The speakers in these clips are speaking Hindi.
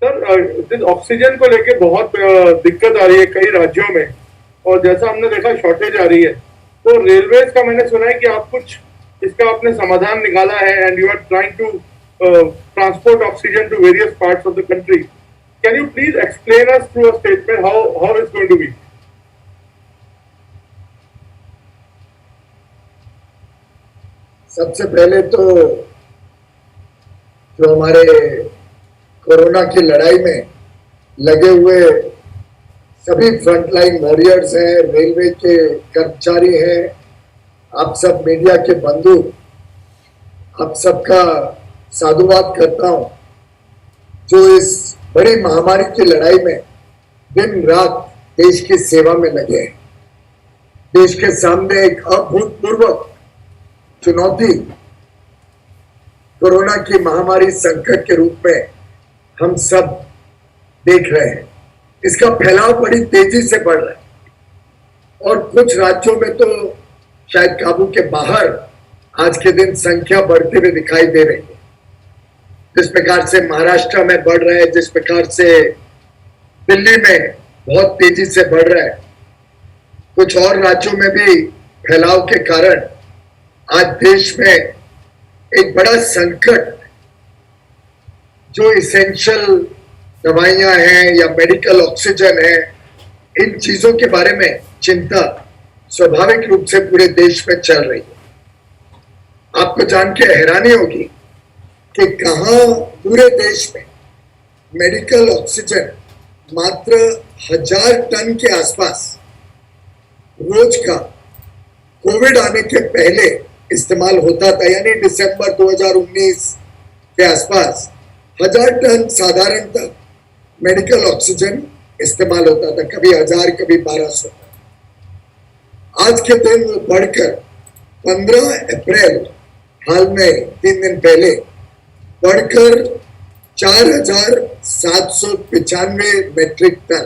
सर, जिस ऑक्सीजन को लेके बहुत दिक्कत आ रही है कई राज्यों में, और जैसा हमने देखा शॉर्टेज आ रही है, तो रेलवेज का मैंने सुना है कि आप कुछ इसका आपने समाधान निकाला है and you are trying to transport oxygen to various parts of the country. Can you please explain us through a statement how it's going to be? सबसे पहले तो जो हमारे कोरोना की लड़ाई में लगे हुए सभी फ्रंटलाइन वॉरियर्स हैं, रेलवे के कर्मचारी हैं, आप सब मीडिया के बंधु, आप सबका साधुवाद करता हूं जो इस बड़ी महामारी की लड़ाई में दिन रात देश की सेवा में लगे हैं। देश के सामने एक अभूतपूर्व चुनौती कोरोना की महामारी संकट के रूप में हम सब देख रहे हैं। इसका फैलाव बड़ी तेजी से बढ़ रहा है और कुछ राज्यों में तो शायद काबू के बाहर आज के दिन संख्या बढ़ते हुए दिखाई दे रही है। जिस प्रकार से महाराष्ट्र में बढ़ रहा है, जिस प्रकार से दिल्ली में बहुत तेजी से बढ़ रहा है, कुछ और राज्यों में भी फैलाव के कारण आज देश में एक बड़ा संकट, जो इसेंशियल दवाइयां हैं या मेडिकल ऑक्सीजन है, इन चीजों के बारे में चिंता स्वाभाविक रूप से पूरे देश में चल रही है। आपको जान के हैरानी होगी कि कहां पूरे देश में मेडिकल ऑक्सीजन मात्र 1000 टन के आसपास रोज का कोविड आने के पहले इस्तेमाल होता था, यानी दिसंबर 2019 के आसपास 1000 टन साधारणतः मेडिकल ऑक्सीजन इस्तेमाल होता था, कभी 1000 कभी 1200। आज के दिन वो बढ़कर 15 अप्रैल हाल में 3 दिन पहले बढ़कर 4795 metric ton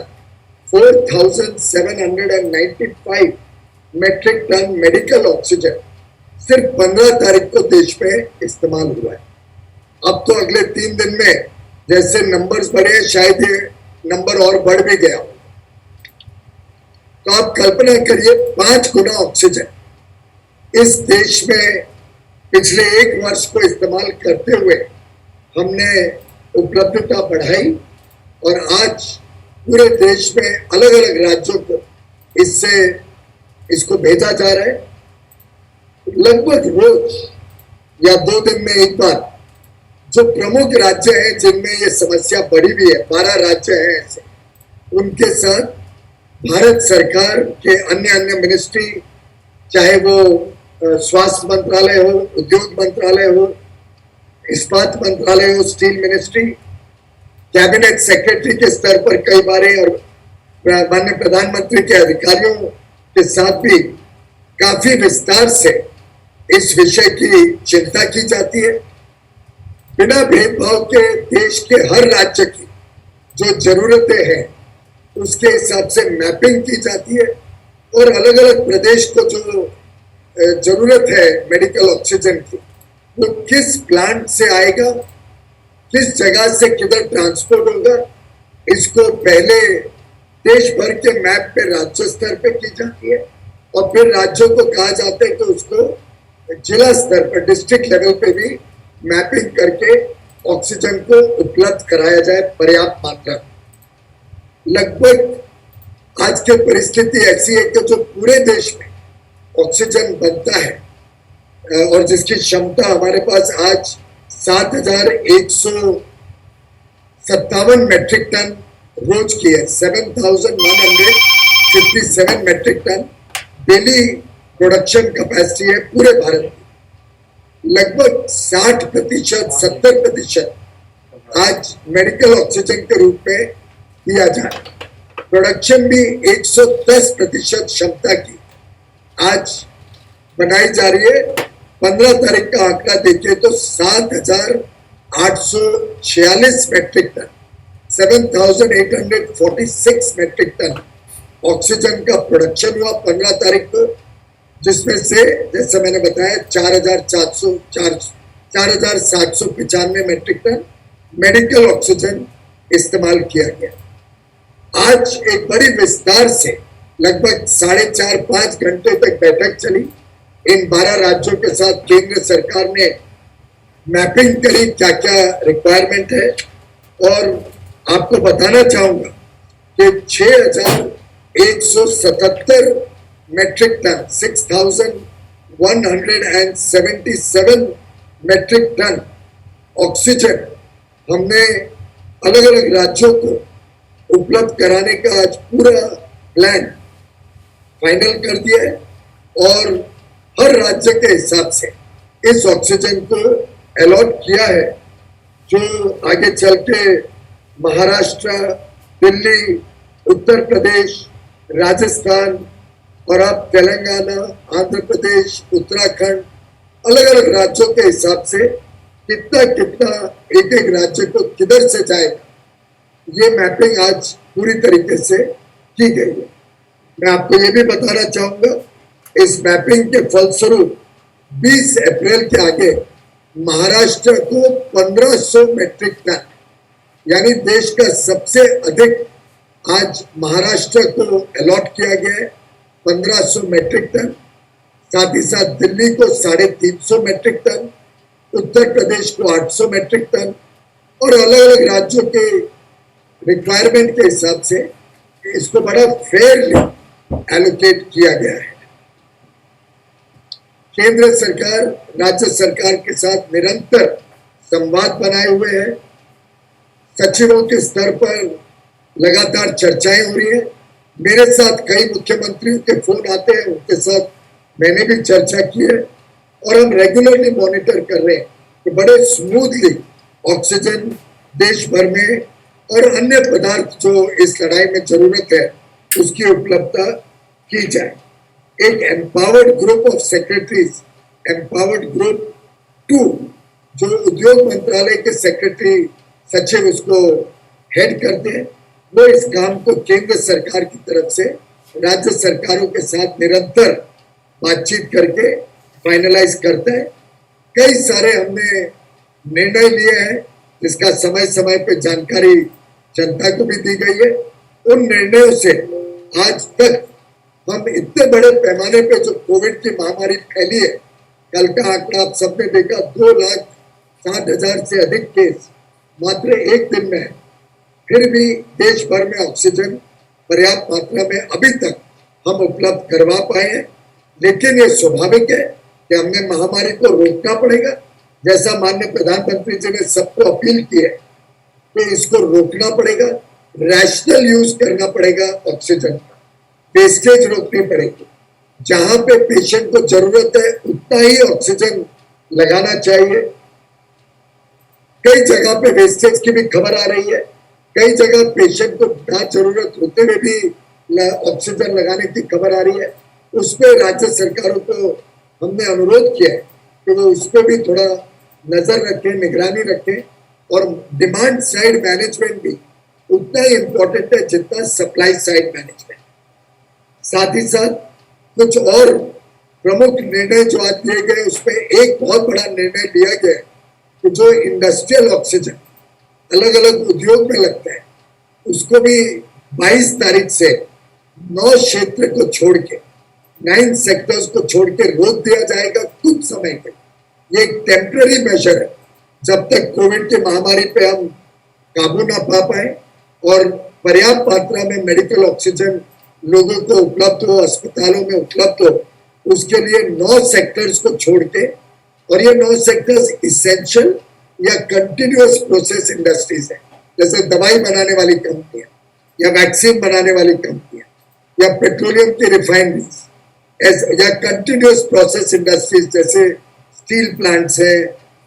4795 metric ton medical oxygen सिर्फ 15 तारीख को देश में इस्तेमाल हुआ है। अब तो अगले 3 दिन में जैसे नंबर्स बढ़े, शायद ये नंबर और बढ़ भी गया हो। तो आप कल्पना करिए 5 गुना ऑक्सीजन इस देश में पिछले 1 वर्ष को इस्तेमाल करते हुए हमने उपलब्धता बढ़ाई और आज पूरे देश में अलग अलग राज्यों को इसको भेजा जा रहा है। लगभग रोज या 2 दिन में एक बार जो प्रमुख राज्य हैं जिनमें ये समस्या बढ़ी हुई है, 12 राज्य हैं ऐसे, उनके साथ भारत सरकार के अन्य मिनिस्ट्री, चाहे वो स्वास्थ्य मंत्रालय हो, उद्योग मंत्रालय हो, इस्पात मंत्रालय हो, स्टील मिनिस्ट्री, कैबिनेट सेक्रेटरी के स्तर पर कई बार और माननीय प्रधानमंत्री के अधिकारियों के साथ भी काफी विस्तार से इस विषय की चिंता की जाती है। बिना भेदभाव के देश के हर राज्य की जो जरूरतें हैं उसके हिसाब से मैपिंग की जाती है और अलग अलग प्रदेश को जो जरूरत है मेडिकल ऑक्सीजन की, वो किस प्लांट से आएगा, किस जगह से किधर ट्रांसपोर्ट होगा, इसको पहले देश भर के मैप पे राज्य स्तर पे की जाती है और फिर राज्यों को कहा जाता है कि उसको जिला स्तर पर, डिस्ट्रिक्ट लेवल पे भी मैपिंग करके ऑक्सीजन को उपलब्ध कराया जाए पर्याप्त मात्रा। लगभग आज की परिस्थिति ऐसी है कि जो पूरे देश में ऑक्सीजन बनता है और जिसकी क्षमता हमारे पास आज 7157 मेट्रिक टन रोज की है, 7157 metric ton daily production capacity है पूरे भारत में। लगभग 60%, 70% आज मेडिकल ऑक्सीजन के रूप में किया जा रहा है। प्रोडक्शन भी 110% क्षमता की आज बनाई जा रही है। 15 तारीख का आंकड़ा देखिए तो 7846 metric ton, 7846 metric ton oxygen का प्रोडक्शन हुआ 15 तारीख को, जिसमें से जैसे मैंने बताया 4795 मेट्रिक टन मेडिकल ऑक्सीजन इस्तेमाल किया गया। आज एक बड़ी विस्तार से लगभग 4.5-5 घंटे तक बैठक चली। इन 12 राज्यों के साथ केंद्र सरकार ने मैपिंग करी क्या क्या रिक्वायरमेंट है, और आपको बताना चाहूंगा कि 6,177 metric ton 6,177 metric ton oxygen हमने अलग अलग राज्यों को उपलब्ध कराने का आज पूरा प्लान फाइनल कर दिया है, और हर राज्य के हिसाब से इस ऑक्सीजन को अलॉट किया है, जो आगे चल के महाराष्ट्र, दिल्ली, उत्तर प्रदेश, राजस्थान और अब तेलंगाना, आंध्र प्रदेश, उत्तराखंड, अलग अलग राज्यों के हिसाब से कितना कितना एक एक राज्य को किधर से जाएगा, ये मैपिंग आज पूरी तरीके से की गई है। मैं आपको ये भी बताना चाहूंगा, इस मैपिंग के फलस्वरूप 20 अप्रैल के आगे महाराष्ट्र को 1500 मेट्रिक टन, यानी देश का सबसे अधिक आज महाराष्ट्र को अलॉट किया गया है 1500 मेट्रिक टन। साथ ही साथ दिल्ली को 350 मेट्रिक टन, उत्तर प्रदेश को 800 मेट्रिक टन, और अलग अलग राज्यों के रिक्वायरमेंट के हिसाब से इसको बड़ा फेयरली एलोकेट किया गया है। केंद्र सरकार राज्य सरकार के साथ निरंतर संवाद बनाए हुए है। सचिवों के स्तर पर लगातार चर्चाएं हो रही है। मेरे साथ कई मुख्यमंत्रियों के फोन आते हैं, उनके साथ मैंने भी चर्चा की है, और हम रेगुलरली मॉनिटर कर रहे हैं कि बड़े स्मूथली ऑक्सीजन देश भर में और अन्य पदार्थ जो इस लड़ाई में जरूरत है उसकी उपलब्धता की जाए। एक empowered group of secretaries, empowered group 2, जो उद्योग मंत्रालय के सेक्रेटरी सचिव उसको हेड करते हैं, वो इस काम को केंद्र सरकार की तरफ से राज्य सरकारों के साथ निरंतर बातचीत करके फाइनलाइज करता है। कई सारे हमने निर्णय लिए हैं जिसका समय समय पे जानकारी जनता को भी दी गई है। उन निर्णयों से आज तक हम इतने बड़े पैमाने पे जो कोविड की महामारी फैली है, कल का आंकड़ा आप सबने देखा, 2,60,000 से अधिक केस मात्र एक दिन में है। फिर भी देश भर में ऑक्सीजन पर्याप्त मात्रा में अभी तक हम उपलब्ध करवा पाए हैं, लेकिन ये स्वाभाविक है कि हमने महामारी को रोकना पड़ेगा। जैसा माननीय प्रधानमंत्री जी ने सबको अपील की है कि इसको रोकना पड़ेगा, रैशनल यूज करना पड़ेगा, ऑक्सीजन का वेस्टेज रोकनी पड़ेगी। जहां पे पेशेंट को जरूरत है उतना ही ऑक्सीजन लगाना चाहिए। कई जगह पे वेस्टेज की भी खबर आ रही है, कई जगह पेशेंट को ना जरूरत होते हुए भी ऑक्सीजन लगाने की खबर आ रही है। उस पर राज्य सरकारों को हमने अनुरोध किया है कि वो उस पर भी थोड़ा नजर रखें, निगरानी रखें, और डिमांड साइड मैनेजमेंट भी उतना ही इम्पोर्टेंट है जितना सप्लाई साइड मैनेजमेंट। साथ ही साथ कुछ और प्रमुख निर्णय जो आज लिए गए, उसमें एक बहुत बड़ा निर्णय लिया गया कि जो इंडस्ट्रियल ऑक्सीजन अलग अलग उद्योग में लगता है, उसको भी 22 तारीख से 9 क्षेत्र को छोड़ के 9 सेक्टर्स को छोड़ के रोक दिया जाएगा कुछ समय के। ये एक टेम्पररी मेजर है, जब तक कोविड की महामारी पे हम काबू ना पा पाए और पर्याप्त मात्रा में मेडिकल ऑक्सीजन लोगों को उपलब्ध हो, अस्पतालों में उपलब्ध हो। उसके लिए 9 सेक्टर्स को छोड़ के, और ये 9 सेक्टर्स इसेंशियल या कंटिन्यूअस प्रोसेस इंडस्ट्रीज है, जैसे दवाई बनाने वाली कंपनियां या वैक्सीन बनाने वाली कंपनियां या पेट्रोलियम की रिफाइनरीज, या कंटिन्यूअस प्रोसेस इंडस्ट्रीज जैसे स्टील प्लांट्स है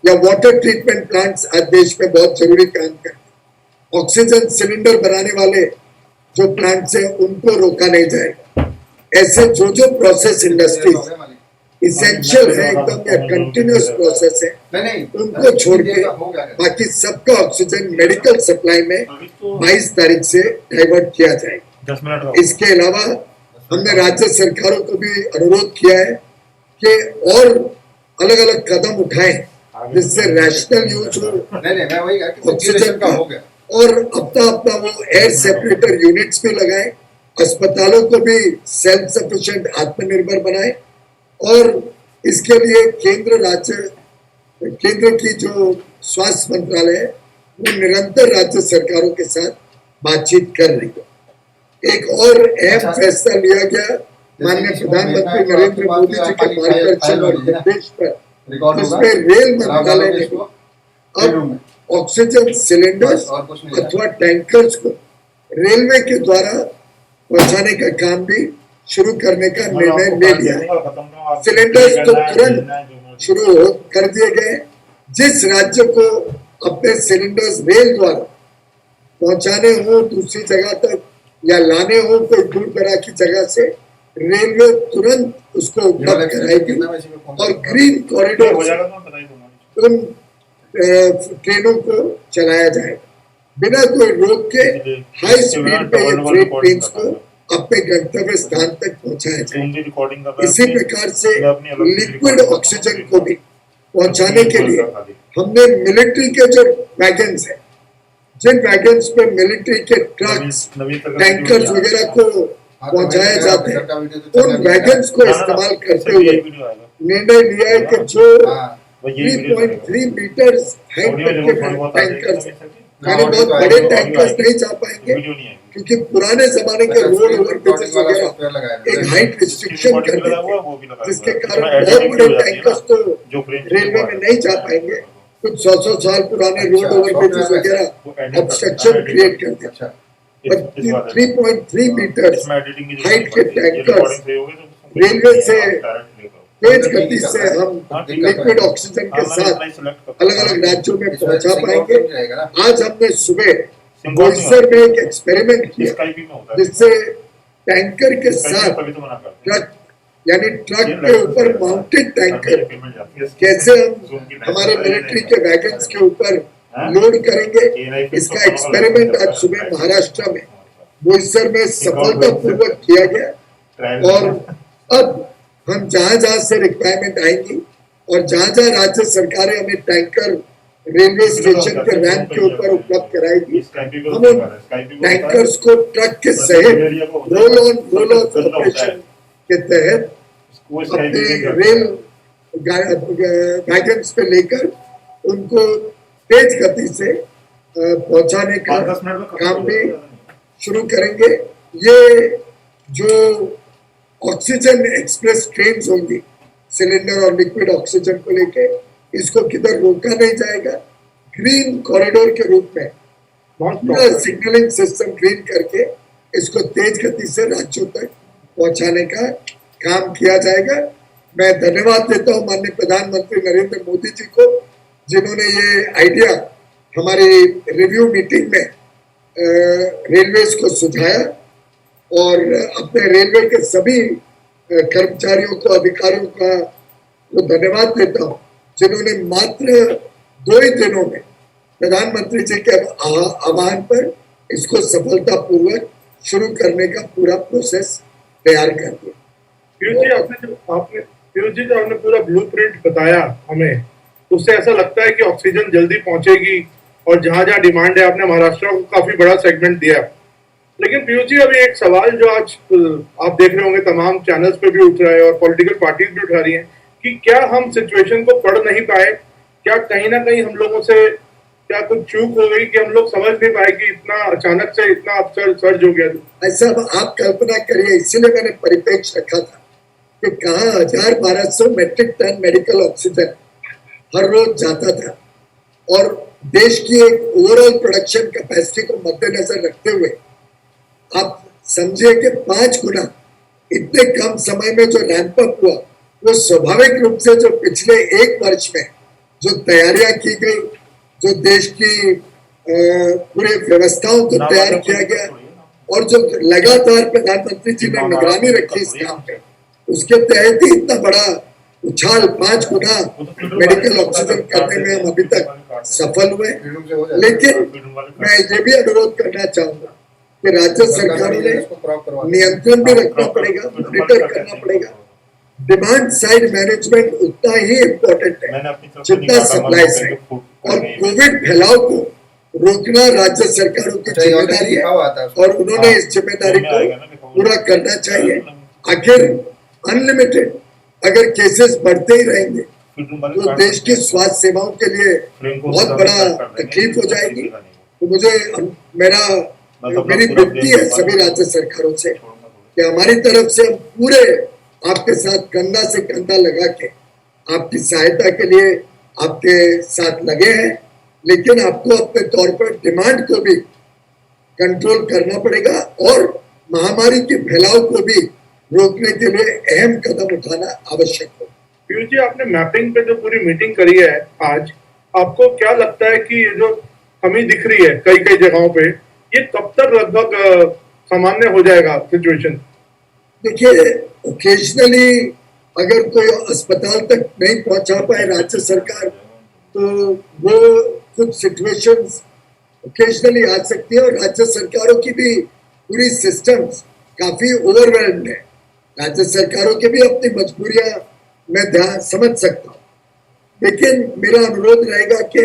या वाटर ट्रीटमेंट प्लांट्स आज देश में बहुत जरूरी काम करते हैं। ऑक्सीजन सिलेंडर बनाने वाले जो प्लांट्स हैं उनको रोका नहीं जाएगा। ऐसे जो जो प्रोसेस इंडस्ट्रीज इसेंशियल है एकदम या कंटिन्यूअस प्रोसेस है, उनको छोड़ के बाकी सबका ऑक्सीजन मेडिकल सप्लाई में 22 तारीख से डाइवर्ट किया जाएगा। इसके अलावा हमने राज्य सरकारों को भी अनुरोध किया है कि और अलग अलग कदम उठाएं जिससे रैशनल यूज हो ऑक्सीजन का और अपना वो एयर सेपरेटर यूनिट्स भी लगाए, अस्पतालों को भी सेल्फ सफिशिएंट आत्मनिर्भर बनाए और इसके लिए केंद्र की जो स्वास्थ्य मंत्रालय है वो निरंतर राज्य सरकारों के साथ बातचीत कर रही है। एक और अहम फैसला लिया गया माननीय प्रधानमंत्री नरेंद्र मोदी जी के मार्गदर्शन और निर्देश पर, जिसमें रेल मंत्रालय ने अब ऑक्सीजन सिलेंडर्स अथवा टैंकर्स को रेलवे के द्वारा पहुंचाने का काम भी शुरू करने का निर्णय ले लिया है। सिलेंडर्स तो तुरंत शुरू कर दिए गए। जिस राज्य को अपने सिलेंडर्स रेल द्वारा पहुंचाने हो दूसरी जगह तक या लाने हो कोई दूर दराज की जगह से, रेलवे तुरंत उसको उपलब्ध कराएगी और ग्रीन कॉरिडोर उन ट्रेनों को चलाया जाएगा बिना कोई रोक के। हाई स्पीड पे ये फ्रेट ट्रेन्स को अपने गंतव्य स्थान तक पहुंचाया जाएगा। इसी प्रकार से लिक्विड ऑक्सीजन को भी पहुंचाने के लिए हमने मिलिट्री के जो वैगन्स है, जिन वैगन्स पे मिलिट्री के ट्रक्स टैंकर्स वगैरह को पहुंचाए जाते हैं, उन वैगन्स को इस्तेमाल करते हुए निर्णय लिया है कि जो 3.3 मीटर हाइट तक के टैंकर्स, यानी बहुत बड़े टैंकर्स नहीं जा पाएंगे क्योंकि पुराने जमाने के रोड ओवरब्रिजेस वगैरह एक हाइट रिस्ट्रिक्शन कर देते, जिसके कारण बहुत बड़े टैंकर्स तो रेलवे में नहीं जा पाएंगे। कुछ 100 साल पुराने रोड ओवरब्रिजेस वगैरह ऑब्स्ट्रक्शन क्रिएट कर देते। 3.3 मीटर हाइट के टैंकर्स रेलवे से तेज गति से हम लिक्विड ऑक्सीजन के साथ अलग अलग राज्यों में पहुंचा पाएंगे। आज हमने सुबह बोईसर में एक एक्सपेरिमेंट किया जिससे टैंकर के साथ ट्रक, यानी ट्रक के ऊपर माउंटेड टैंकर कैसे हम हमारे मिलिट्री के वैगन्स के ऊपर लोड करेंगे, इसका एक्सपेरिमेंट आज सुबह महाराष्ट्र में बोईसर में सफलतापूर्वक किया गया। और अब हम जहां से रिक्वायरमेंट आएंगी और जहां राज्य सरकारें हमें टैंकर रेलवे स्टेशन के रैंप के ऊपर उपलब्ध कराएगी, हम उन टैंकर्स को ट्रक के सहित roll on roll of operation के तहत अपने रेल वैगन्स पे लेकर उनको तेज गति से पहुंचाने का काम भी शुरू करेंगे। ये जो ऑक्सीजन एक्सप्रेस ट्रेन होंगी सिलेंडर और लिक्विड ऑक्सीजन को लेके, इसको किधर रोका नहीं जाएगा। ग्रीन कॉरिडोर के रूप में पूरा सिग्नलिंग सिस्टम ग्रीन करके इसको तेज गति से राज्यों तक पहुंचाने का काम किया जाएगा। मैं धन्यवाद देता हूं माननीय प्रधानमंत्री नरेंद्र मोदी जी को, जिन्होंने ये आइडिया हमारी रिव्यू मीटिंग में रेलवेज को सुझाया और अपने रेलवे के सभी कर्मचारियों को, अधिकारियों का वो धन्यवाद देता हूँ जिन्होंने मात्र 2 ही दिनों में प्रधानमंत्री जी के आह्वान पर इसको सफलतापूर्वक शुरू करने का पूरा प्रोसेस तैयार कर दिया। पीयूष जी जो आपने पूरा ब्लूप्रिंट बताया हमें, उससे ऐसा लगता है कि ऑक्सीजन जल्दी पहुंचेगी और जहां जहां डिमांड है, आपने महाराष्ट्र को काफी बड़ा सेगमेंट दिया। लेकिन पीयूष जी अभी एक सवाल जो आज आप देख रहे होंगे तमाम चैनल्स पे भी उठ रहा है और पॉलिटिकल पार्टीज भी उठा रही हैं कि क्या हम सिचुएशन को पढ़ नहीं पाए, क्या कहीं ना कहीं हम लोगों से क्या कुछ चूक हो गई कि हम लोग समझ नहीं पाए कि इतना अचानक से इतना अवसर सर्ज हो गया। ऐसा आप कल्पना करिए, इसीलिए मैंने परिप्रेक्ष्य रखा था कि कहाँ 1200 मेट्रिक टन मेडिकल ऑक्सीजन हर रोज जाता था और देश की एक ओवरऑल प्रोडक्शन कैपेसिटी को मद्देनजर रखते हुए आप समझिए कि 5 गुना इतने कम समय में जो रैंप अप हुआ, वो स्वाभाविक रूप से जो पिछले 1 वर्ष में जो तैयारियां की गई, जो देश की पूरे व्यवस्थाओं को तैयार किया गया और जो लगातार प्रधानमंत्री जी ने निगरानी रखी इस काम पे, उसके तहत ही इतना बड़ा उछाल 5 गुना मेडिकल ऑक्सीजन करने में हम अभी तक सफल हुए। लेकिन मैं ये भी अनुरोध करना चाहूंगा कि राज्य सरकारों ने नियंत्रण भी रखना पड़ेगा, मॉनिटर करना पड़ेगा। डिमांड साइड मैनेजमेंट उतना ही इम्पोर्टेंट है जितना सप्लाई साइड, और कोविड फैलाव को रोकना राज्य सरकारों की जिम्मेदारी है और उन्होंने इस जिम्मेदारी को पूरा करना चाहिए। आखिर अनलिमिटेड अगर केसेस बढ़ते ही रहेंगे तो देश की स्वास्थ्य सेवाओं के लिए बहुत बड़ा तकलीफ हो जाएगी। तो मुझे मेरी विनती है सभी राज्य सरकारों से कि हमारी तरफ से हम पूरे आपके साथ कंधा से कंधा लगा के आपकी सहायता के लिए आपके साथ लगे हैं, लेकिन आपको अपने तौर पर डिमांड को भी कंट्रोल करना पड़ेगा और महामारी के फैलाव को भी रोकने के लिए अहम कदम उठाना आवश्यक है। पीयूष जी, आपने मैपिंग पे जो पूरी मीटिंग करी है आज, आपको क्या लगता है कि ये जो कमी दिख रही है कई कई जगहों पे, ये कब तक लगभग सामान्य हो जाएगा सिचुएशन? देखिए, ओकेजनली अगर कोई अस्पताल तक नहीं पहुंचा पाए राज्य सरकार, तो वो कुछ सिचुएशंस ओकेजनली आ सकती है और राज्य सरकारों की भी पूरी सिस्टम्स काफी ओवरवेल्ड है। राज्य सरकारों के भी अपनी मजबूरियां मैं ध्यान समझ सकता हूँ, लेकिन मेरा अनुरोध रहेगा कि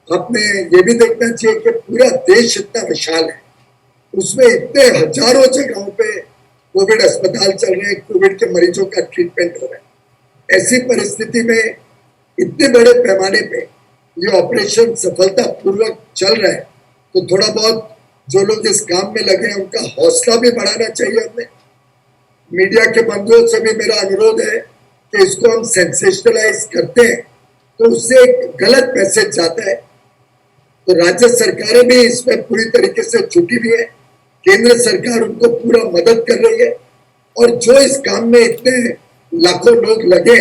आपने ये भी देखना चाहिए कि पूरा देश इतना विशाल है, उसमें इतने हजारों जगहों पे कोविड अस्पताल चल रहे हैं, कोविड के मरीजों का ट्रीटमेंट हो रहा है। ऐसी परिस्थिति में इतने बड़े पैमाने पे ये ऑपरेशन सफलतापूर्वक चल रहा है, तो थोड़ा बहुत जो लोग इस काम में लगे हैं उनका हौसला भी बढ़ाना चाहिए। हमें मीडिया के बंधुओं से भी मेरा अनुरोध है कि इसको हम सेंसेशनलाइज करते हैं तो उससे एक गलत मैसेज जाता है। तो राज्य सरकारें भी इसमें पूरी तरीके से जुटी भी है, केंद्र सरकार उनको पूरा मदद कर रही है और जो इस काम में इतने लाखों लोग लगे,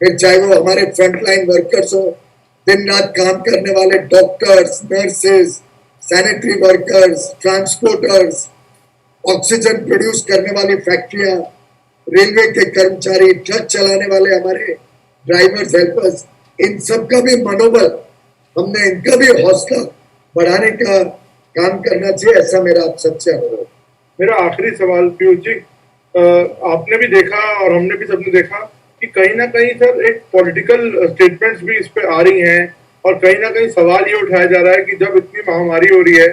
फिर चाहे वो हमारे फ्रंटलाइन वर्कर्स हो, दिन रात काम करने वाले doctors, nurses, sanitary workers, transporters, oxygen produce करने वाली फैक्ट्रियां, रेलवे के कर्मचारी, ट्रक चलाने वाले हमारे ड्राइवर्स, हेल्पर्स, इन सब का भी मनोबल, हमने इनका भी हौसला बढ़ाने का काम करना चाहिए, ऐसा मेरा आप सबसे अनुरोध। मेरा आखिरी सवाल पीयूष जी, आपने भी देखा और हमने भी सबने देखा कि कहीं ना कहीं सर एक पॉलिटिकल स्टेटमेंट्स भी इस पे आ रही हैं और कहीं ना कहीं सवाल ये उठाया जा रहा है कि जब इतनी महामारी हो रही है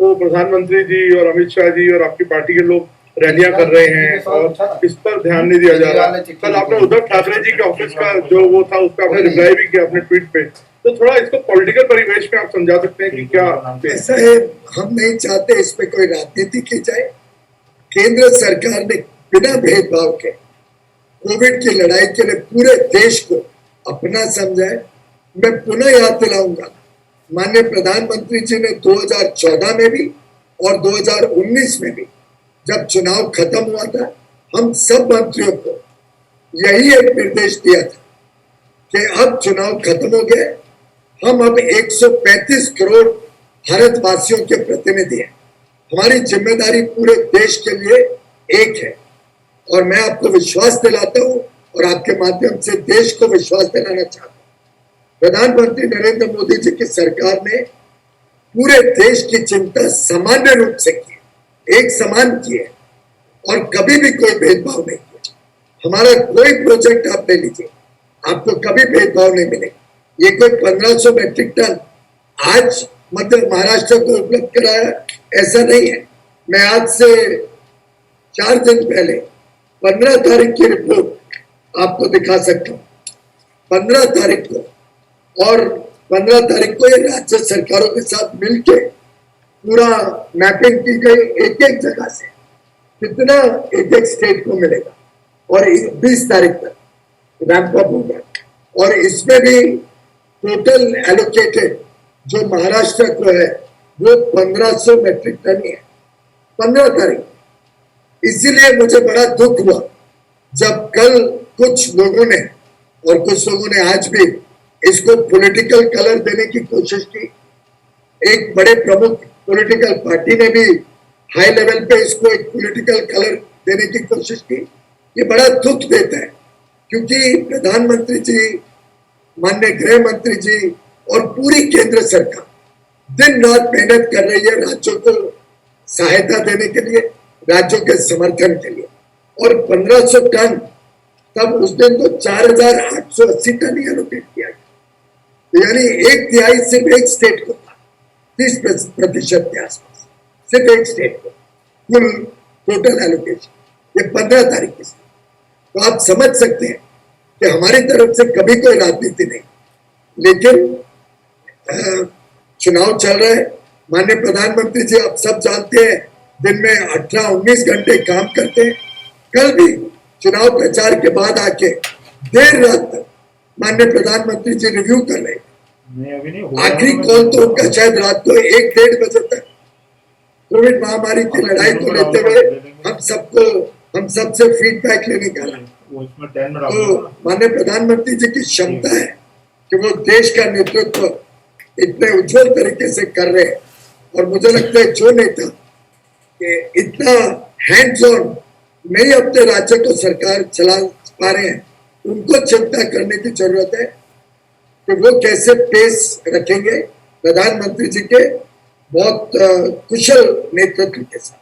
तो प्रधानमंत्री जी और अमित शाह जी और आपकी पार्टी के लोग रैलियां कर रहे हैं और इस पर ध्यान नहीं दिया जा रहा। कल आपने उद्धव ठाकरे जी के ऑफिस का जो वो था उस पर आपने रिप्लाई भी किया अपने ट्वीट पे, तो थोड़ा इसको पॉलिटिकल परिवेश में आप समझा सकते हैं कि क्या ऐसा है? हम नहीं चाहते इस पे कोई राजनीति की जाए। केंद्र सरकार ने बिना भेदभाव के कोविड की लड़ाई के लिए पूरे देश को अपना समझा है। मैं पुनः याद दिलाऊंगा, माननीय प्रधानमंत्री जी ने 2014 में भी और 2019 में भी जब चुनाव खत्म हुआ था, हम सब मंत्रियों को यही एक निर्देश दिया था कि अब चुनाव खत्म हो गए, हम अब 135 करोड़ भारतवासियों के प्रतिनिधि हैं, हमारी जिम्मेदारी पूरे देश के लिए एक है। और मैं आपको विश्वास दिलाता हूं और आपके माध्यम से देश को विश्वास दिलाना चाहता हूं, प्रधानमंत्री नरेंद्र मोदी जी की सरकार ने पूरे देश की चिंता सामान्य रूप से की, एक समान की है और कभी भी कोई भेदभाव नहीं किया। हमारा कोई प्रोजेक्ट आप ले लीजिए, आपको कभी भेदभाव नहीं मिलेगा। ये कोई 1500 मैट्रिक टन आज मध्य महाराष्ट्र को उपलब्ध कराया, ऐसा नहीं है। मैं आज से 4 दिन पहले 15 तारीख की रिपोर्ट आपको दिखा सकता हूँ, 15 तारीख को, और 15 तारीख को ये राज्य सरकारों के साथ मिलके पूरा मैपिंग की गई, एक एक जगह से कितना एक एक स्टेट को मिलेगा और 20 तारीख तक रैंप अप होगा। और इसमें भी टोटल एलोकेटेड जो महाराष्ट्र को है वो 1500 मैट्रिक टन ही है, 15 तारीख। इसीलिए मुझे बड़ा दुख हुआ जब कल कुछ लोगों ने और कुछ लोगों ने आज भी इसको पॉलिटिकल कलर देने की कोशिश की। एक बड़े प्रमुख पॉलिटिकल पार्टी ने भी हाई लेवल पे इसको एक पॉलिटिकल कलर देने की कोशिश की। ये बड़ा दुख देता है क्योंकि प्रधानमंत्री जी, माननीय गृह मंत्री जी और पूरी केंद्र सरकार दिन रात मेहनत कर रही है राज्यों को सहायता देने के लिए, राज्यों के समर्थन के लिए। और 1500 टन, तब उस दिन तो 4880 टन ही एलोकेट किया गया, यानी 1/3 सिर्फ एक स्टेट को था। 30% के आसपास, सिर्फ एक स्टेट को कुल टोटल एलोकेशन, ये 15 तारीख की। तो आप समझ सकते हैं कि हमारी तरफ से कभी कोई राजनीति नहीं, लेकिन चुनाव चल रहे हैं। माननीय प्रधानमंत्री जी आप सब जानते हैं दिन में 18-19 घंटे काम करते हैं। कल भी चुनाव प्रचार के बाद आके देर रात तक माननीय प्रधानमंत्री जी रिव्यू कर रहे हैं। आखिरी कॉल तो उनका शायद रात को 1-1:30 बजे तक कोविड महामारी की लड़ाई को लेते हुए हम सबसे फीडबैक लेने का रहा। तो माननीय प्रधानमंत्री जी की क्षमता है कि वो देश का नेतृत्व इतने उज्जवल तरीके से कर रहे हैं। और मुझे लगता है जो नेता इतना हैंड्स ऑन नहीं अपने राज्य को सरकार चला पा रहे हैं, उनको चिंता करने की जरूरत है कि वो कैसे पेस रखेंगे प्रधानमंत्री जी के बहुत कुशल नेतृत्व के साथ।